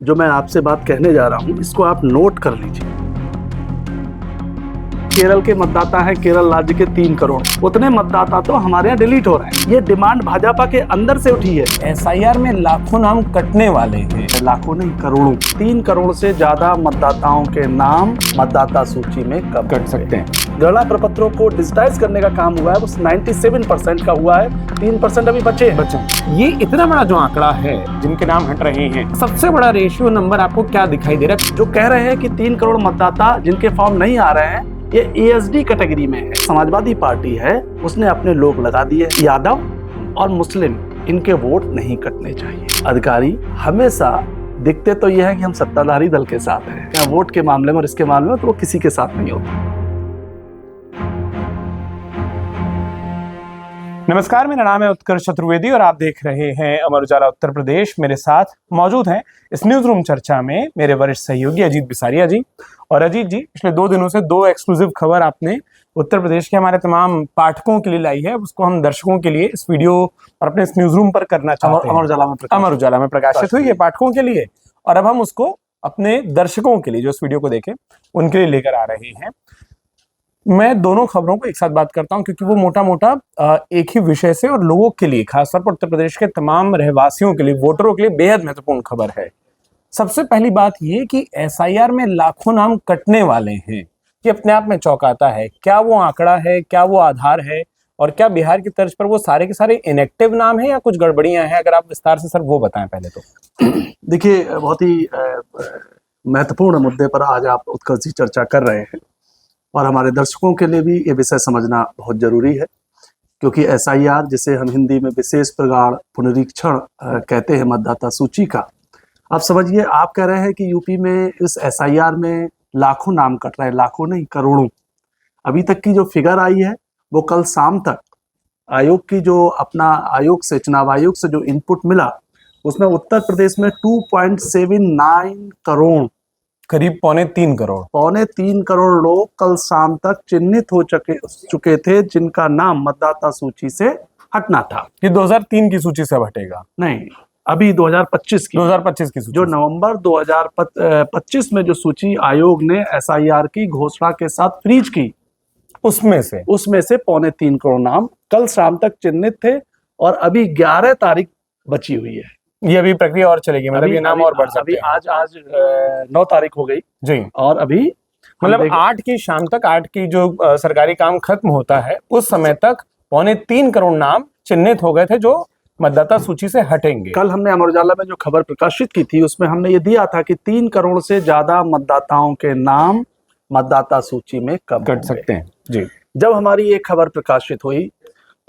जो मैं आपसे बात कहने जा रहा हूं, इसको आप नोट कर लीजिए। केरल के मतदाता हैं केरल राज्य के 3 करोड़, उतने मतदाता तो हमारे यहाँ डिलीट हो रहे हैं। ये डिमांड भाजपा के अंदर से उठी है। एसआईआर में लाखों नाम कटने वाले हैं, लाखों नहीं करोड़ों। 3 करोड़ से ज्यादा मतदाताओं के नाम मतदाता सूची में कब कट सकते हैं। गणना प्रपत्रों को डिजिटाइज करने का काम हुआ है, बस 97% का हुआ है, 3% अभी बचे हैं। ये इतना बड़ा जो आंकड़ा है जिनके नाम हट रहे हैं, सबसे बड़ा रेशियो नंबर आपको क्या दिखाई दे रहा है? जो कह रहे हैं कि 3 करोड़ मतदाता जिनके फॉर्म नहीं आ रहे हैं, ये एएसडी कैटेगरी में है। समाजवादी पार्टी है, उसने अपने लोग लगा दिए। यादव और मुस्लिम, इनके वोट नहीं कटने चाहिए। अधिकारी हमेशा दिखते तो यह है कि हम सत्ताधारी दल के साथ हैं, वोट के मामले में और इसके मामले में तो वो किसी के साथ नहीं होता। नमस्कार, मेरा नाम है उत्कर्ष चतुर्वेदी और आप देख रहे हैं अमर उजाला उत्तर प्रदेश। मेरे साथ मौजूद हैं इस न्यूज रूम चर्चा में मेरे वरिष्ठ सहयोगी अजीत बिसारिया जी। और अजीत जी, पिछले 2 दिनों से 2 एक्सक्लूसिव खबर आपने उत्तर प्रदेश के हमारे तमाम पाठकों के लिए लाई है, उसको हम दर्शकों के लिए इस वीडियो और अपने इस न्यूज रूम पर करना चाहते हैं। अमर उजाला में प्रकाशित हुई है पाठकों के लिए, और अब हम उसको अपने दर्शकों के लिए जो इस वीडियो को देखें उनके लिए लेकर आ रहे हैं। मैं दोनों खबरों को एक साथ बात करता हूं क्योंकि वो मोटा मोटा एक ही विषय से और लोगों के लिए, खासतौर पर उत्तर प्रदेश के तमाम रहवासियों के लिए, वोटरों के लिए बेहद महत्वपूर्ण खबर है। सबसे पहली बात ये कि एसआईआर में लाखों नाम कटने वाले हैं, ये अपने आप में चौंकाता है। क्या वो आंकड़ा है, क्या वो आधार है, और क्या बिहार की तर्ज पर वो सारे के सारे इनएक्टिव नाम है या कुछ गड़बड़ियां हैं? अगर आप विस्तार से सर वो बताएं पहले तो। देखिए, बहुत ही महत्वपूर्ण मुद्दे पर आज आप उत्कर्ष जी चर्चा कर रहे हैं, और हमारे दर्शकों के लिए भी ये विषय समझना बहुत जरूरी है, क्योंकि एसआईआर, जिसे हम हिंदी में विशेष प्रगाढ़ पुनरीक्षण कहते हैं मतदाता सूची का, आप समझिए, आप कह रहे हैं कि यूपी में इस एसआईआर में लाखों नाम कट रहे हैं, लाखों नहीं करोड़ों। अभी तक की जो फिगर आई है वो कल शाम तक आयोग की जो अपना आयोग से, चुनाव आयोग से जो इनपुट मिला, उसमें उत्तर प्रदेश में 2.79 करोड़, करीब 3.25 करोड़ लोग कल शाम तक चिन्हित हो चुके थे, जिनका नाम मतदाता सूची से हटना था। ये 2003 की सूची से हटेगा? नहीं, अभी 2025 की सूची, जो नवंबर 2025 में जो सूची आयोग ने एसआईआर की घोषणा के साथ फ्रीज की, उसमें से 3.25 करोड़ नाम कल शाम तक चिन्हित थे, और अभी 11 तारीख बची हुई है। ये अभी प्रक्रिया और चलेगी, मतलब ये नाम और बढ़ सकते हैं। आज 9 तारीख हो गई जी, और अभी मतलब 8 की शाम तक, 8 की जो सरकारी काम खत्म होता है उस समय तक 2.25 करोड़ नाम चिन्हित हो गए थे जो मतदाता सूची से हटेंगे। कल हमने अमर उजाला में जो खबर प्रकाशित की थी, उसमें हमने ये दिया था कि 3 करोड़ से ज्यादा मतदाताओं के नाम मतदाता सूची में कब कट सकते हैं। जी, जब हमारी ये खबर प्रकाशित हुई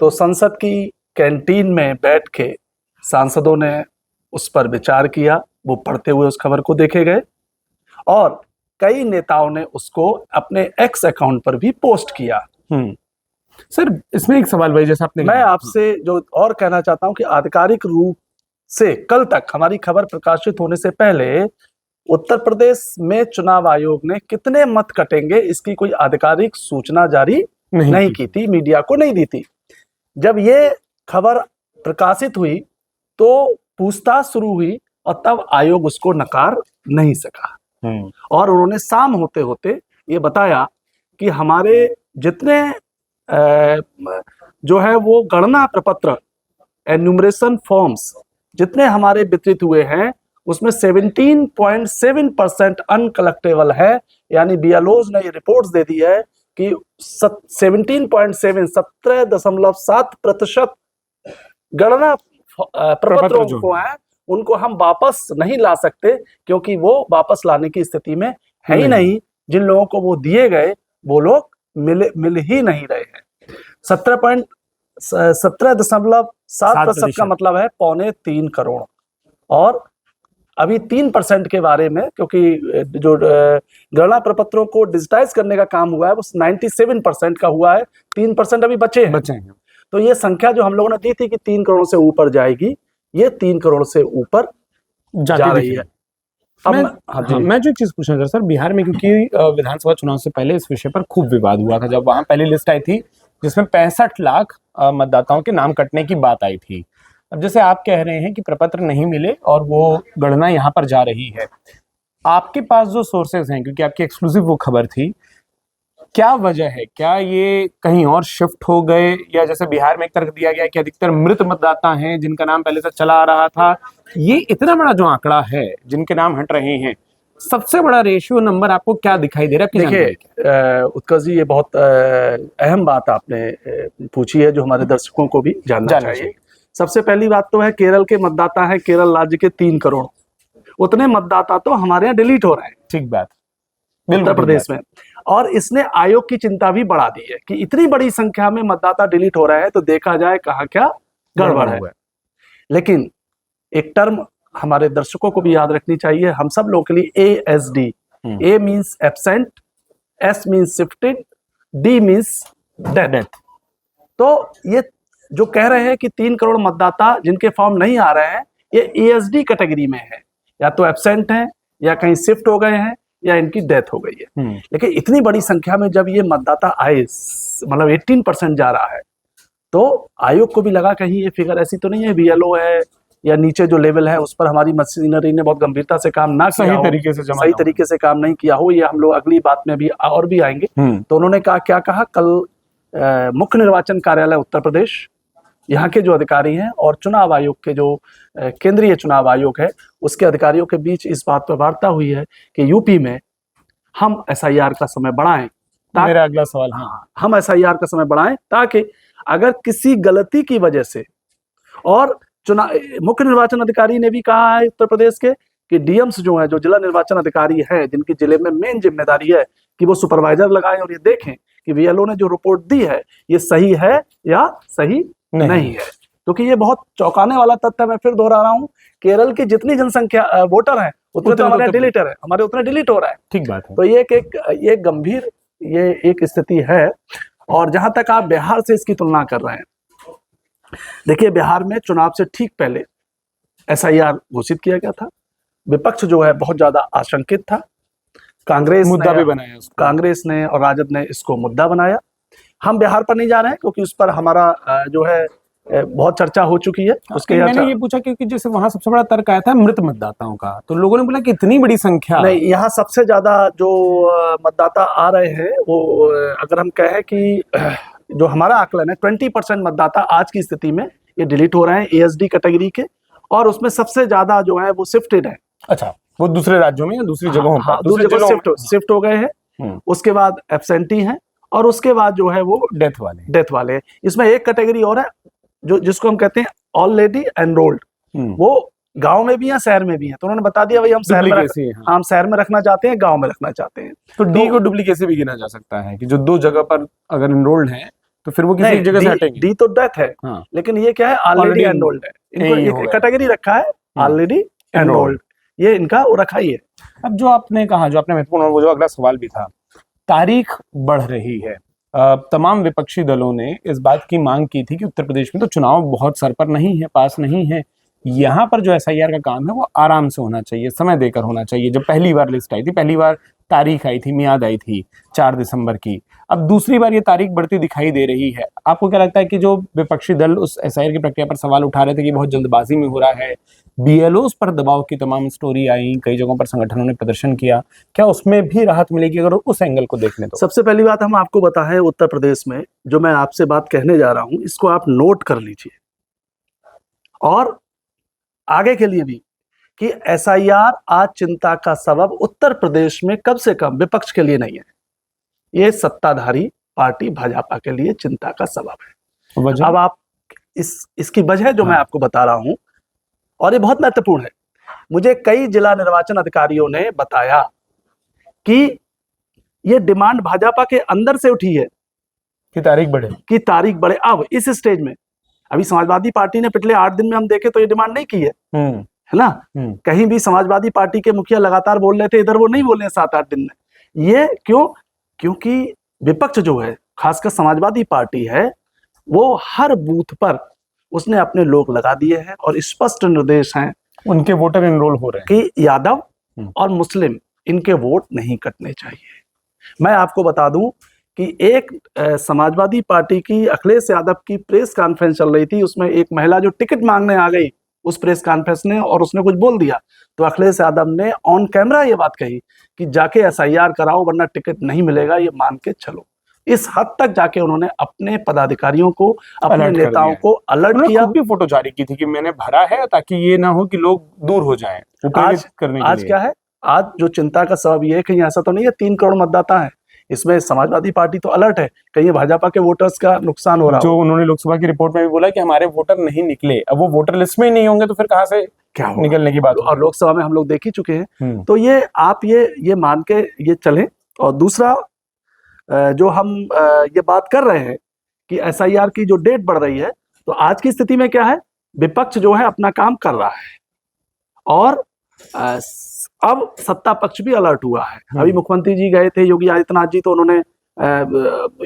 तो संसद की कैंटीन में बैठ के सांसदों ने उस पर विचार किया, वो पढ़ते हुए उस खबर को देखे गए, और कई नेताओं ने उसको अपने एक्स अकाउंट पर भी पोस्ट किया। सर, इसमें एक सवाल भाई, जैसा आपने, मैं आपसे जो और कहना चाहता हूं कि आधिकारिक रूप से कल तक, हमारी खबर प्रकाशित होने से पहले, उत्तर प्रदेश में चुनाव आयोग ने कितने मत कटेंगे इसकी कोई आधिकारिक सूचना जारी नहीं की थी, मीडिया को नहीं दी थी। जब ये खबर प्रकाशित हुई तो पूछताछ शुरू हुई, और तब आयोग उसको नकार नहीं सका, और उन्होंने शाम होते होते ये बताया कि हमारे जितने जो है वो गणना प्रपत्र, एन्यूमरेशन फॉर्म्स जितने हमारे वितरित हुए हैं, उसमें 17.7% अनकलेक्टेबल है। यानी बीएलओज ने ये रिपोर्ट्स दे दी है कि 17.7% गणना प्रपत्रों को हैं, उनको हम वापस नहीं ला सकते, क्योंकि वो वापस लाने की स्थिति में है ही नहीं। जिन लोगों को वो दिए गए वो लोग मिल ही नहीं रहे हैं। 17.7% का मतलब है 2.25 करोड़, और अभी 3% के बारे में, क्योंकि जो गणना प्रपत्रों को डिजिटाइज करने का काम हुआ है वो 97% का हुआ है, 3% अभी बचे हैं। तो ये संख्या जो हम लोगों ने दी थी कि 3 करोड़ से ऊपर जाएगी, ये 3 करोड़ से ऊपर जा रही है। मैं जो एक चीज पूछना चाह रहा सर, बिहार में क्योंकि विधानसभा चुनाव से पहले इस विषय पर खूब विवाद हुआ था, जब वहां पहली लिस्ट आई थी जिसमें 65 लाख मतदाताओं के नाम कटने की बात आई थी, अब जैसे आप कह रहे हैं कि प्रपत्र नहीं मिले और वो गणना यहाँ पर जा रही है, आपके पास जो सोर्सेज हैं, क्योंकि आपकी एक्सक्लूसिव वो खबर थी, क्या वजह है? क्या ये कहीं और शिफ्ट हो गए, या जैसे बिहार में एक तर्क दिया गया कि अधिकतर मृत मतदाता हैं जिनका नाम पहले से चला आ रहा था? ये इतना बड़ा जो आंकड़ा है जिनके नाम हट रहे हैं, सबसे बड़ा रेशियो नंबर आपको क्या दिखाई दे रहा है? देखिए उत्कर्ष जी, ये बहुत अहम बात आपने पूछी है जो हमारे दर्शकों को भी जानना चाहिए। सबसे पहली बात तो है, केरल के मतदाता है केरल राज्य के 3 करोड़, उतने मतदाता तो हमारे यहाँ डिलीट हो रहे हैं। ठीक बात, उत्तर प्रदेश में। और इसने आयोग की चिंता भी बढ़ा दी है कि इतनी बड़ी संख्या में मतदाता डिलीट हो रहे हैं, तो देखा जाए कहाँ क्या गड़बड़ है। लेकिन एक टर्म हमारे दर्शकों को भी याद रखनी चाहिए, हम सब लोगों के लिए ASD, A means absent, S means shifted, D means death. तो ये जो कह रहे हैं कि 3 करोड़ मतदाता जिनके फॉर्म नहीं आ रहे हैं, ये ASD कैटेगरी में है, या तो एब्सेंट हैं, या कहीं शिफ्ट हो गए हैं, या इनकी डेथ हो गई है। लेकिन इतनी बड़ी संख्या में जब ये मतदाता आए, मतलब 18% जा रहा है, तो आयोग को भी लगा कहीं ये फिगर ऐसी तो नहीं है, BLO है या नीचे जो लेवल है उस पर हमारी मशीनरी ने बहुत गंभीरता से काम ना किया हो, सही तरीके से काम नहीं किया हो। ये हम लोग अगली बात में भी और भी आएंगे। तो उन्होंने कहा, क्या कहा, कल मुख्य निर्वाचन कार्यालय उत्तर प्रदेश, यहाँ के जो अधिकारी हैं और चुनाव आयोग के जो केंद्रीय चुनाव आयोग है उसके अधिकारियों के बीच इस बात पर वार्ता हुई है कि यूपी में हम SIR का समय बढ़ाएं। मेरा अगला सवाल, हाँ, हम SIR का समय बढ़ाएं ताकि अगर किसी गलती की वजह से, और मुख्य निर्वाचन अधिकारी ने भी कहा है उत्तर प्रदेश के कि DMs जो है, जो जिला निर्वाचन अधिकारी है, जिनकी जिले में मेन जिम्मेदारी है कि वो सुपरवाइजर लगाएं और ये देखें कि BLO ने जो रिपोर्ट दी है ये सही है या सही नहीं है। क्योंकि ये बहुत चौंकाने वाला तथ्य है, मैं फिर दोहरा रहा हूँ, केरल की जितनी जनसंख्या वोटर है उतने तो हमारे डिलीटर है, हमारे उतने डिलीट हो रहा है। ठीक बात है। तो ये गंभीर ये एक स्थिति है। और जहां तक आप बिहार से इसकी तुलना कर रहे हैं, देखिए बिहार में चुनाव से ठीक पहले SIR घोषित किया गया था, विपक्ष जो है बहुत ज्यादा आशंकित था, कांग्रेस मुद्दा भी बनाया, कांग्रेस ने और राजद ने इसको मुद्दा बनाया। हम बिहार पर नहीं जा रहे हैं क्योंकि उस पर हमारा जो है बहुत चर्चा हो चुकी है। उसके मैंने ये पूछा क्योंकि जैसे वहां सबसे बड़ा तर्क आया था मृत मतदाताओं का, तो लोगों ने बोला कि इतनी बड़ी संख्या नहीं, यहाँ सबसे ज्यादा जो मतदाता आ रहे हैं वो अगर हम कहें कि जो हमारा आकलन है 20% मतदाता आज की स्थिति में ये डिलीट हो रहे हैं ASD कैटेगरी के, और उसमें सबसे ज्यादा जो है वो शिफ्टेड है। अच्छा, वो दूसरे राज्यों में या दूसरी जगहों पर? दूसरी जगह शिफ्ट हो गए हैं। उसके बाद एब्सेंटी हैं, और उसके बाद जो है वो डेथ वाले हैं। इसमें एक कैटेगरी और है जो जिसको हम कहते हैं ऑलरेडी एनरोल्ड, वो गांव में भी हैं शहर में भी हैं। तो उन्होंने बता दिया भाई हम शहर में रखना चाहते हैं, गांव में रखना चाहते हैं। तो डी को डुप्लीकेसी भी गिना जा सकता है कि जो 2 जगह पर अगर एनरोल्ड है तो फिर वो किसी एक जगह से हटेंगे। डी तो डेथ है, लेकिन ये क्या है, ऑलरेडी एनरोल्ड है। इनको कैटेगरी रखा है ऑलरेडी एनरोल्ड, ये इनका वो रखा ही है। अब जो आपने कहा, जो आपने महत्वपूर्ण, वो जो अगला सवाल भी था, तारीख बढ़ रही है। तमाम विपक्षी दलों ने इस बात की मांग की थी कि उत्तर प्रदेश में तो चुनाव बहुत सर पर नहीं है, पास नहीं है, यहाँ पर जो SIR का काम है वो आराम से होना चाहिए, समय देकर होना चाहिए। जब पहली बार लिस्ट आई थी, पहली बार तारीख आई थी, मियाद आई थी 4 दिसंबर की, अब दूसरी बार ये तारीख बढ़ती दिखाई दे रही है। आपको क्या लगता है कि जो विपक्षी दल उस SIR की प्रक्रिया पर सवाल उठा रहे थे कि बहुत जल्दबाजी में हो रहा है, BLOs पर दबाव की तमाम स्टोरी आई, कई जगहों पर संगठनों ने प्रदर्शन किया, क्या उसमें भी राहत मिलेगी अगर उस एंगल को देख लें तो? सबसे पहली बात हम आपको बताएं, उत्तर प्रदेश में जो मैं आपसे बात कहने जा रहा हूं इसको आप नोट कर लीजिए, और आगे के लिए भी, कि SIR आज चिंता का सबब उत्तर प्रदेश में कम से कम विपक्ष के लिए नहीं है, ये सत्ताधारी पार्टी भाजपा के लिए चिंता का सबब है। अब आप इसकी वजह जो मैं आपको बता रहा हूं, और ये बहुत महत्वपूर्ण है, मुझे कई जिला निर्वाचन अधिकारियों ने बताया कि ये डिमांड भाजपा के अंदर से उठी है कि तारीख बढ़े। अब इस स्टेज में अभी समाजवादी पार्टी ने पिछले 8 दिन में हम देखे तो ये डिमांड नहीं की है, है ना। कहीं भी समाजवादी पार्टी के मुखिया लगातार बोल रहे थे, इधर वो नहीं बोल रहे 7-8 दिन में। ये क्यों? क्योंकि विपक्ष जो है, खासकर समाजवादी पार्टी है, वो हर बूथ पर उसने अपने लोग लगा दिए हैं और स्पष्ट निर्देश हैं, उनके वोटर एनरोल हो रहे हैं कि यादव और मुस्लिम इनके वोट नहीं कटने चाहिए। मैं आपको बता दूं कि एक समाजवादी पार्टी की अखिलेश यादव की प्रेस कॉन्फ्रेंस चल रही थी, उसमें एक महिला जो टिकट मांगने आ गई उस प्रेस कॉन्फ्रेंस ने और उसने कुछ बोल दिया, तो अखिलेश यादव ने ऑन कैमरा ये बात कही कि जाके एसआईआर कराओ वरना टिकट नहीं मिलेगा, ये मान के चलो। इस हद तक जाके उन्होंने अपने पदाधिकारियों को, अपने अलर्ट कर नेताओं दिया। को अलर्ट उन्होंने किया। खुद भी फोटो जारी की थी कि मैंने भरा है ताकि ये ना हो कि लोग दूर हो जाएं, वो प्रेरित करने के आज लिए। क्या है, आज जो चिंता का सबब ये है, कहीं ऐसा तो नहीं है 3 करोड़ मतदाता है, इसमें समाजवादी पार्टी तो अलर्ट है, कहीं भाजपा के वोटर्स का नुकसान हो रहा जो हो। उन्होंने लोकसभा की रिपोर्ट में भी बोला कि हमारे वोटर नहीं निकले, अब वो वोटर लिस्ट में ही नहीं होंगे तो फिर कहाँ से क्या होगा? निकलने की बात और लोकसभा में हम लोग देख ही चुके हैं। हम्म। तो ये आप ये मान के ये चलें। और दूसरा जो हम ये बात कर रहे हैं कि एसआईआर की जो डेट बढ़ रही है, तो आज की स्थिति में क्या है, विपक्ष जो है अपना काम कर रहा है और अब सत्ता पक्ष भी अलर्ट हुआ है। अभी मुख्यमंत्री जी गए थे, योगी आदित्यनाथ जी, तो उन्होंने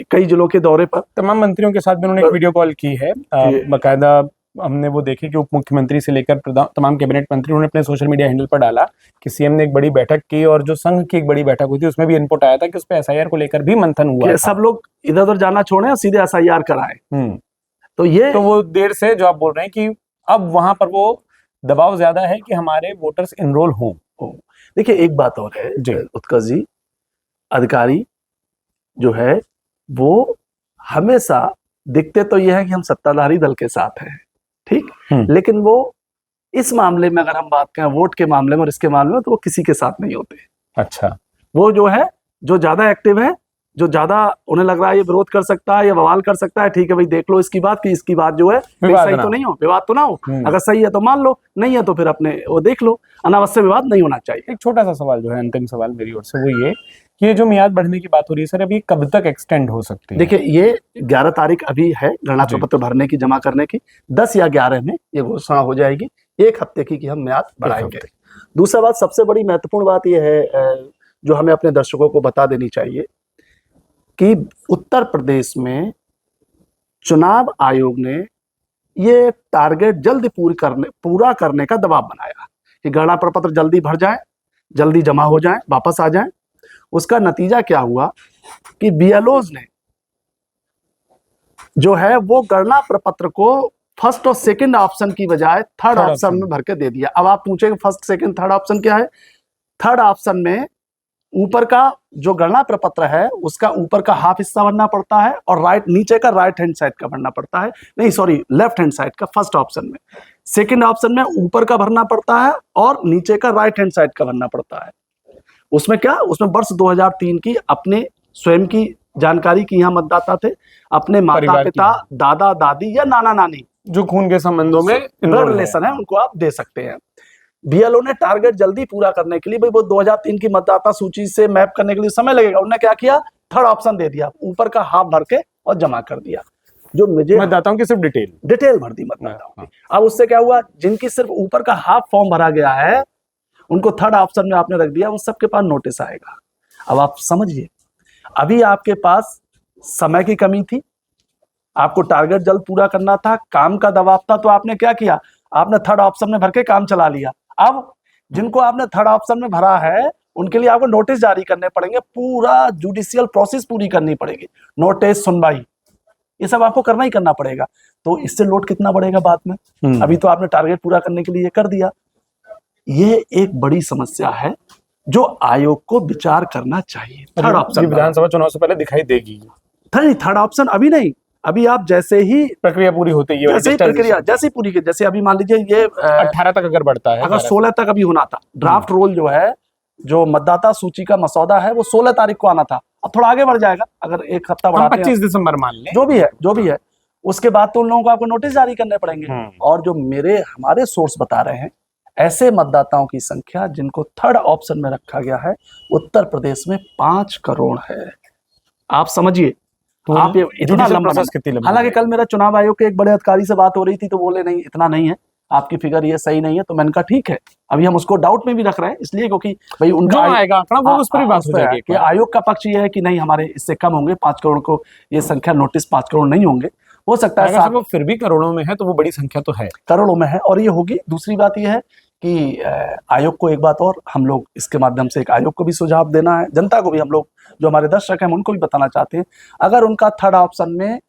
कई जिलों के दौरे पर तमाम मंत्रियों के साथ भी उन्होंने एक वीडियो कॉल की है। बाकायदा हमने वो देखी कि उप मुख्यमंत्री से लेकर तमाम कैबिनेट मंत्री उन्होंने अपने सोशल मीडिया हैंडल पर डाला कि सीएम ने एक बड़ी बैठक की और जो संघ की एक बड़ी बैठक हुई थी उसमें भी इनपुट आया था कि उस पर एसआईआर को लेकर भी मंथन हुआ कि सब लोग इधर उधर जाना छोड़ें और सीधे एसआईआर कराएं। तो वो देर से जो आप बोल रहे हैं कि अब वहां पर वो दबाव ज्यादा है कि हमारे वोटर्स एनरोल हों। देखिए एक बात और है उत्कर्ष जी, अधिकारी जो है वो हमेशा दिखते तो ये है कि हम सत्ताधारी दल के साथ हैं, ठीक, लेकिन वो इस मामले में अगर हम बात करें वोट के मामले में और इसके मामले में, तो वो किसी के साथ नहीं होते। अच्छा, वो जो है जो ज्यादा एक्टिव है, जो ज्यादा उन्हें लग रहा है ये विरोध कर सकता है, ये बवाल कर सकता है, ठीक है भाई देख लो इसकी बात की, इसकी बात जो है सही तो नहीं हो, विवाद तो ना हो, अगर सही है तो मान लो, नहीं है तो फिर अपने वो देख लो, अनावश्यक विवाद नहीं होना चाहिए। एक छोटा सा सवाल जो है, अंतिम सवाल मेरी ओर से, वो ये कि ये जो मियाद बढ़ने की बात हो रही है सर, अभी कब तक एक्सटेंड हो सकती है? देखिए ये 11 तारीख अभी है गणना प्रपत्र भरने की, जमा करने की, 10 या 11 में ये घोषणा हो जाएगी, 1 हफ्ते की कि हम म्याद बढ़ाएंगे। दूसरा बात, सबसे बड़ी महत्वपूर्ण बात यह है जो हमें अपने दर्शकों को बता देनी चाहिए कि उत्तर प्रदेश में चुनाव आयोग ने ये टारगेट जल्दी पूरा करने का दबाव बनाया कि गणना प्रपत्र जल्दी भर जाए, जल्दी जमा हो जाए, वापस आ जाए। उसका नतीजा क्या हुआ कि बीएलओज ने जो है वो गणना प्रपत्र को फर्स्ट और सेकंड ऑप्शन की बजाय थर्ड ऑप्शन में भर के दे दिया। अब आप पूछेंगे फर्स्ट सेकंड थर्ड ऑप्शन क्या है? थर्ड ऑप्शन में ऊपर का जो गणना प्रपत्र है उसका ऊपर का हाफ हिस्सा भरना पड़ता है और नीचे का राइट हैंड साइड का भरना पड़ता है, नहीं सॉरी लेफ्ट हैंड साइड का फर्स्ट ऑप्शन में। सेकंड ऑप्शन में ऊपर का भरना पड़ता है और नीचे का राइट हैंड साइड का भरना पड़ता है। उसमें क्या, उसमें वर्ष 2003 की अपने स्वयं की जानकारी की यहाँ मतदाता थे, अपने माता पिता, दादा दादी या नाना नानी जो खून के संबंधों में ब्लड रिलेशन है उनको आप दे सकते हैं। बीएलओ ने टारगेट जल्दी पूरा करने के लिए, भाई वो 2003 की मतदाता सूची से मैप करने के लिए समय लगेगा, उन्होंने क्या किया, थर्ड ऑप्शन दे दिया, ऊपर का हाफ भर के और जमा कर दिया। जो मुझे मतदाताओं की सिर्फ डिटेल भर दी मतदाताओं की। अब उससे क्या हुआ, जिनकी सिर्फ ऊपर का हाफ फॉर्म भरा गया है उनको थर्ड ऑप्शन में आपने रख दिया, उन सबके पास नोटिस आएगा। अब आप समझिए, अभी आपके पास समय की कमी थी, आपको टारगेट जल्द पूरा करना था, काम का दबाव था, तो आपने क्या किया, आपने थर्ड ऑप्शन में भर के काम चला लिया। अब जिनको आपने थर्ड ऑप्शन में भरा है उनके लिए आपको नोटिस जारी करने पड़ेंगे, पूरा जुडिशियल प्रोसेस पूरी करनी पड़ेगी, नोटिस, सुनवाई, ये सब आपको करना ही करना पड़ेगा। तो इससे लोड कितना बढ़ेगा बाद में। अभी तो आपने टारगेट पूरा करने के लिए ये कर दिया। ये एक बड़ी समस्या है जो आयोग को विचार करना चाहिए। थर्ड ऑप्शन विधानसभा चुनाव से पहले दिखाई देगी। थर्ड ऑप्शन अभी नहीं, अभी आप जैसे ही प्रक्रिया पूरी होती है, जैसे पूरी की, जैसे अभी मान लीजिए ये 18 तक अगर बढ़ता है, अगर 16 तक अभी होना था, ड्राफ्ट रोल जो है, जो मतदाता सूची का मसौदा है वो 16 तारीख को आना था, अब थोड़ा आगे बढ़ जाएगा, अगर एक हफ्ता बढ़ाते हैं, 25 दिसंबर मान लें, जो भी है उसके बाद तो उन लोगों को आपको नोटिस जारी करने पड़ेंगे। और जो हमारे सोर्स बता रहे हैं, ऐसे मतदाताओं की संख्या जिनको थर्ड ऑप्शन में रखा गया है उत्तर प्रदेश में 5 करोड़ है। आप समझिए, तो आप ये इतना लंबा, हालांकि कल मेरा चुनाव आयोग के एक बड़े अधिकारी से बात हो रही थी तो बोले नहीं इतना नहीं है, आपकी फिगर ये सही नहीं है, तो मैंने कहा ठीक है, अभी हम उसको डाउट में भी रख रहे हैं, इसलिए क्योंकि भाई उनका आएगा आंकड़ा वो उस पर भी बात हो जाएगी कि आयोग का पक्ष ये है कि नहीं हमारे इससे कम होंगे, 5 करोड़ को ये संख्या नोटिस 5 करोड़ नहीं होंगे, हो सकता है वो फिर भी करोड़ों में है, तो वो बड़ी संख्या तो है, करोड़ों में है और ये होगी। दूसरी बात ये है कि आयोग को एक बात और हम लोग इसके माध्यम से एक आयोग को भी सुझाव देना है, जनता को भी हम लोग जो हमारे दर्शक हैं उनको भी बताना चाहते हैं, अगर उनका थर्ड ऑप्शन में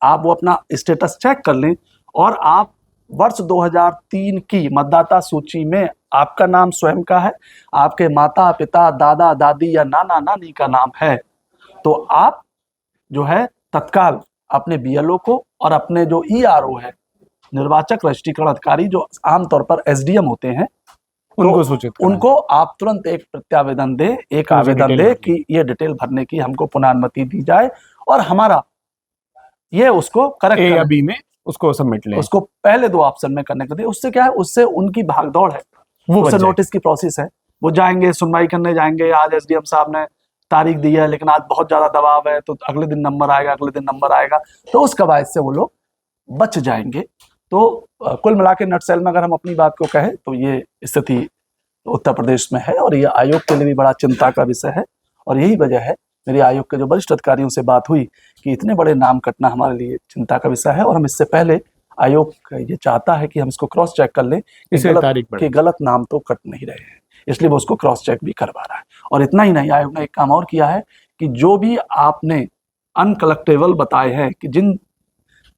आप वो अपना स्टेटस चेक कर लें और आप वर्ष 2003 की मतदाता सूची में आपका नाम स्वयं का है, आपके माता पिता दादा दादी या नाना नानी का नाम है, तो आप जो है तत्काल अपने बीएलओ को और अपने जो ईआरओ है, निर्वाचक रजिस्ट्रीकरण अधिकारी, जो आमतौर पर एसडीएम होते हैं, उनको सूचित करें। उनको आप तुरंत एक प्रत्यावेदन दें, एक आवेदन दें कि ये डिटेल भरने की हमको पुनः अनुमति दी जाए और हमारा ये उसको करेक्ट ए या करें। बी में उसको सबमिट लें, उसको पहले 2 ऑप्शन में करने को दें। उससे क्या है, उससे उनकी भागदौड़ है, वो उससे बच जाए। नोटिस की प्रोसेस है, वो जाएंगे सुनवाई करने जाएंगे, आज एसडीएम साहब ने तारीख दी है लेकिन आज बहुत ज्यादा दबाव है तो अगले दिन नंबर आएगा, अगले दिन नंबर आएगा, तो उस कवायद से वो लोग बच जाएंगे। तो कुल मिला के नटसेल में अगर हम अपनी बात को कहें तो ये स्थिति उत्तर प्रदेश में है और ये आयोग के लिए भी बड़ा चिंता का विषय है। और यही वजह है, मेरी आयोग के जो वरिष्ठ अधिकारियों से बात हुई कि इतने बड़े नाम कटना हमारे लिए चिंता का विषय है और हम इससे पहले आयोग ये चाहता है कि हम इसको क्रॉस चेक कर लें इसे तारीख बढ़े। कि गलत नाम तो कट नहीं रहे हैं, इसलिए वो उसको क्रॉस चेक भी करवा रहा है। और इतना ही नहीं, आयोग ने एक काम और किया है कि जो भी आपने अनकलेक्टेबल बताए हैं कि जिन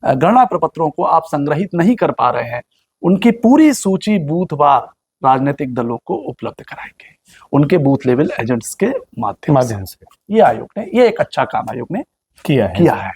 गणना प्रपत्रों को आप संग्रहित नहीं कर पा रहे हैं, उनकी पूरी सूची बूथवार राजनीतिक दलों को उपलब्ध कराएंगे, उनके बूथ लेवल एजेंट्स के माध्यम से। ये आयोग ने, ये एक अच्छा काम आयोग ने किया है।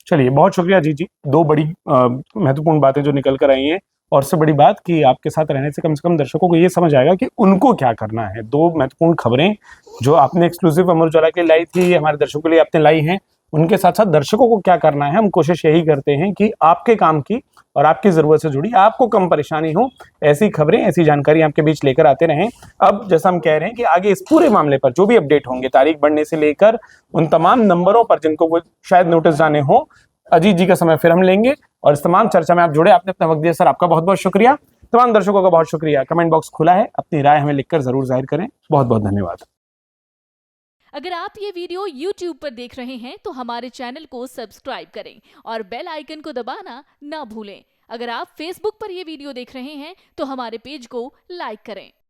चलिए, बहुत शुक्रिया अजीत जी। 2 बड़ी महत्वपूर्ण बातें जो निकल कर आई हैं, और सबसे बड़ी बात कि आपके साथ रहने से कम दर्शकों को ये समझ आएगा कि उनको क्या करना है। 2 महत्वपूर्ण खबरें जो आपने एक्सक्लूसिव अमर उजाला के लिए लाई थी, हमारे दर्शकों के लिए आपने लाई हैं, उनके साथ साथ दर्शकों को क्या करना है, हम कोशिश यही करते हैं कि आपके काम की और आपकी जरूरत से जुड़ी, आपको कम परेशानी हो, ऐसी खबरें, ऐसी जानकारी आपके बीच लेकर आते रहें। अब जैसा हम कह रहे हैं कि आगे इस पूरे मामले पर जो भी अपडेट होंगे, तारीख बढ़ने से लेकर उन तमाम नंबरों पर जिनको वो शायद नोटिस जाने हो, अजीत जी का समय फिर हम लेंगे और इस तमाम चर्चा में आप जुड़े, आपने अपना वक्त दिया सर, आपका बहुत बहुत शुक्रिया। तमाम दर्शकों का बहुत शुक्रिया। कमेंट बॉक्स खुला है, अपनी राय हमें लिखकर जरूर जाहिर करें। बहुत बहुत धन्यवाद। अगर आप ये वीडियो YouTube पर देख रहे हैं तो हमारे चैनल को सब्सक्राइब करें और बेल आइकन को दबाना ना भूलें। अगर आप Facebook पर ये वीडियो देख रहे हैं तो हमारे पेज को लाइक करें।